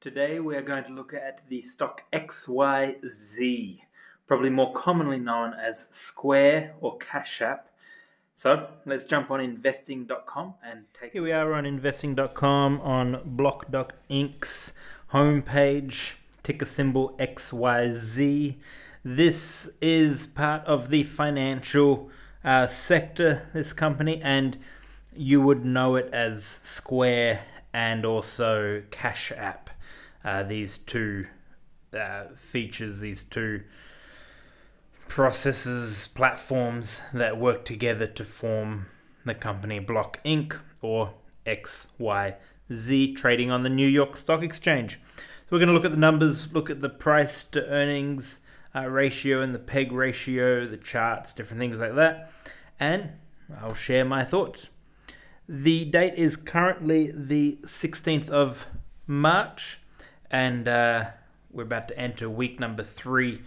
Today we are going to look at the stock XYZ, probably more commonly known as Square or Cash App. So let's jump on investing.com and take Here we are on investing.com on Block.Inc.'s homepage, ticker symbol XYZ. This is part of the financial sector, this company, and you would know it as Square and also Cash App. These two features, these two processes, platforms that work together to form the company Block Inc. or XYZ, trading on the New York Stock Exchange. So we're going to look at the numbers, look at the price to earnings ratio and the PEG ratio, the charts, different things like that, and I'll share my thoughts. The date is currently the 16th of March, and we're about to enter week number 3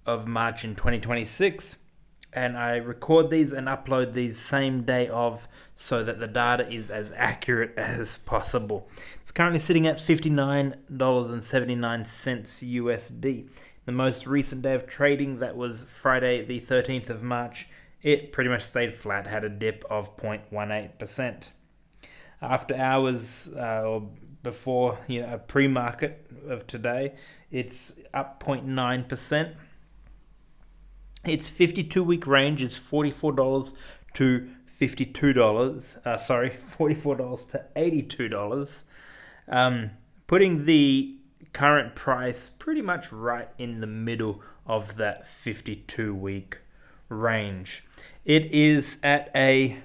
of March in 2026, and I record these and upload these same day of, so that the data is as accurate as possible. It's currently sitting at $59.79 USD. The most recent day of trading, that was Friday the 13th of March, it pretty much stayed flat, had a dip of 0.18%. After hours or before a pre-market of today, it's up 0.9%. Its 52-week range is $44 to $52. $44 to $82. Putting the current price pretty much right in the middle of that 52-week range. It is at a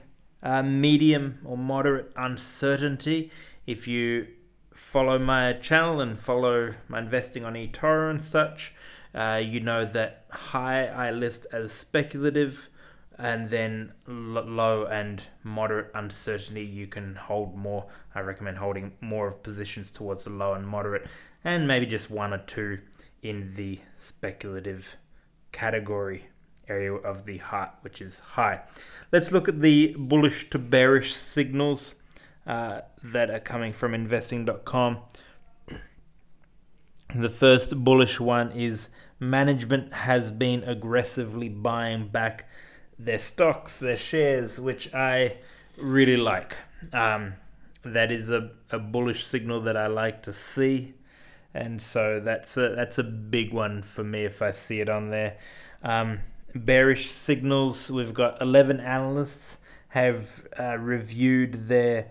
medium or moderate uncertainty. If you follow my channel and follow my investing on eToro and such, you know that high I list as speculative, and then low and moderate uncertainty you can hold more. I recommend holding more of positions towards the low and moderate, and maybe just one or two in the speculative category area of the high, which is high. Let's look at the bullish to bearish signals that are coming from investing.com. The first bullish one is management has been aggressively buying back their stocks, their shares, which I really like. That is a bullish signal that I like to see, and so that's a big one for me if I see it on there. Bearish signals, we've got 11 analysts have reviewed their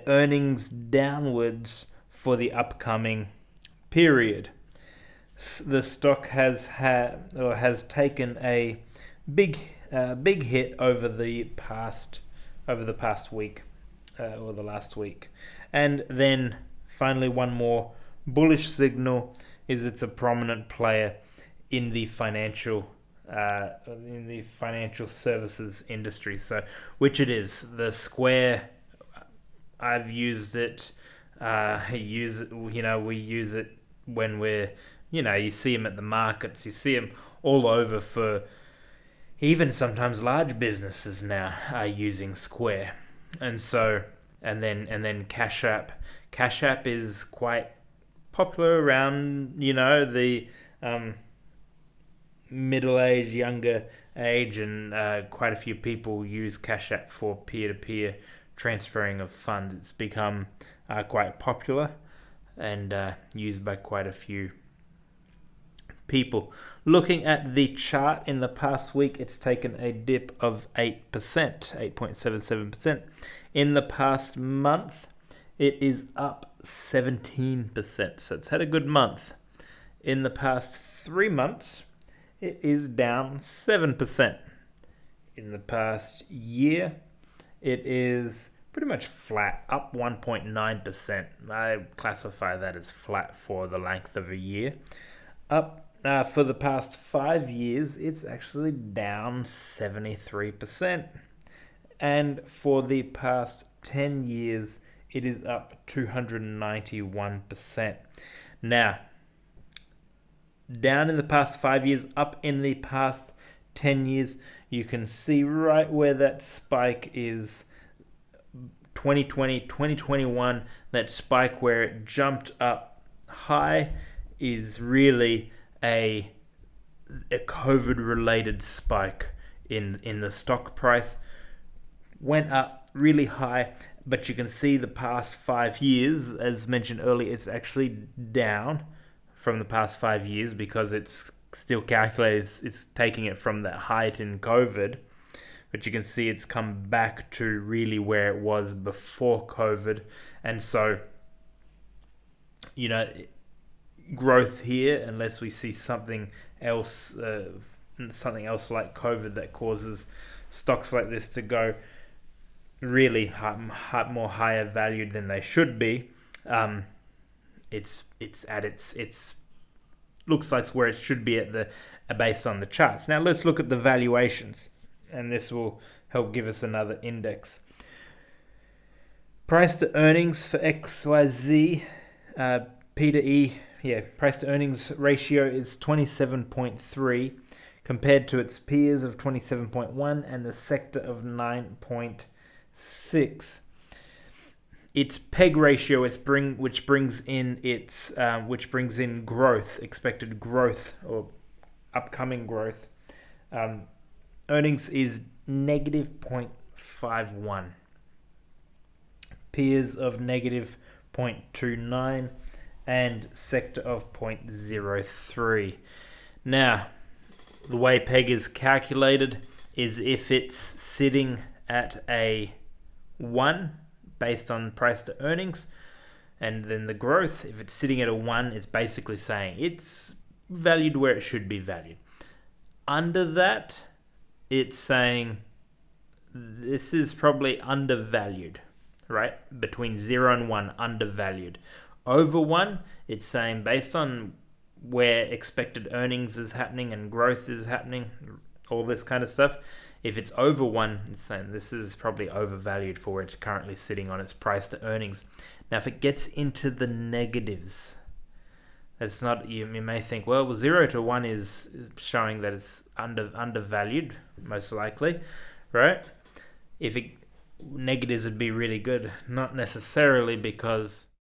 earnings downwards for the upcoming period. The stock has taken a big hit over the past week, or the last week. And then finally, one more bullish signal is it's a prominent player in the financial services industry. So which it is, the Square, I've used it. We use it when we're, you see them at the markets, you see them all over. For even sometimes large businesses now are using Square, and then Cash App is quite popular around the middle age, younger age, and quite a few people use Cash App for peer-to-peer transferring of funds. It's become quite popular and used by quite a few people. Looking at the chart in the past week, it's taken a dip of 8%, 8.77%. In the past month, it is up 17%, so it's had a good month. In the past 3 months, it is down 7%. In the past year, it is pretty much flat, up 1.9%. I classify that as flat for the length of a year. Up for the past 5 years, it's actually down 73%. And for the past 10 years, it is up 291%. Now, down in the past 5 years, up in the past 10 years, you can see right where that spike is. 2020, 2021, that spike where it jumped up high is really a COVID-related spike in the stock price. Went up really high, but you can see the past 5 years, as mentioned earlier, it's actually down from the past 5 years because it's still calculated, it's taking it from that height in COVID, but you can see it's come back to really where it was before COVID. And so, growth here, unless we see something else like COVID that causes stocks like this to go really more higher valued than they should be. It's looks like where it should be based on the charts. Now let's look at the valuations, and this will help give us another index. Price to earnings for XYZ, P to E, price to earnings ratio is 27.3 compared to its peers of 27.1 and the sector of 9.6. Its PEG ratio which brings in growth, expected growth or upcoming growth. Earnings is negative 0.51. Peers of negative 0.29 and sector of 0.03. Now, the way PEG is calculated is if it's sitting at a 1 based on price to earnings, and then the growth, if it's sitting at a 1, it's basically saying it's valued where it should be valued. Under that, it's saying this is probably undervalued, right? Between 0 and 1, undervalued. Over 1, it's saying based on where expected earnings is happening and growth is happening, all this kind of stuff. If it's over 1, it's saying this is probably overvalued for where it's currently sitting on its price to earnings. Now, if it gets into the negatives, it's not. You may think, well, 0 to 1 is showing that it's undervalued, most likely, right? If negatives would be really good, not necessarily, because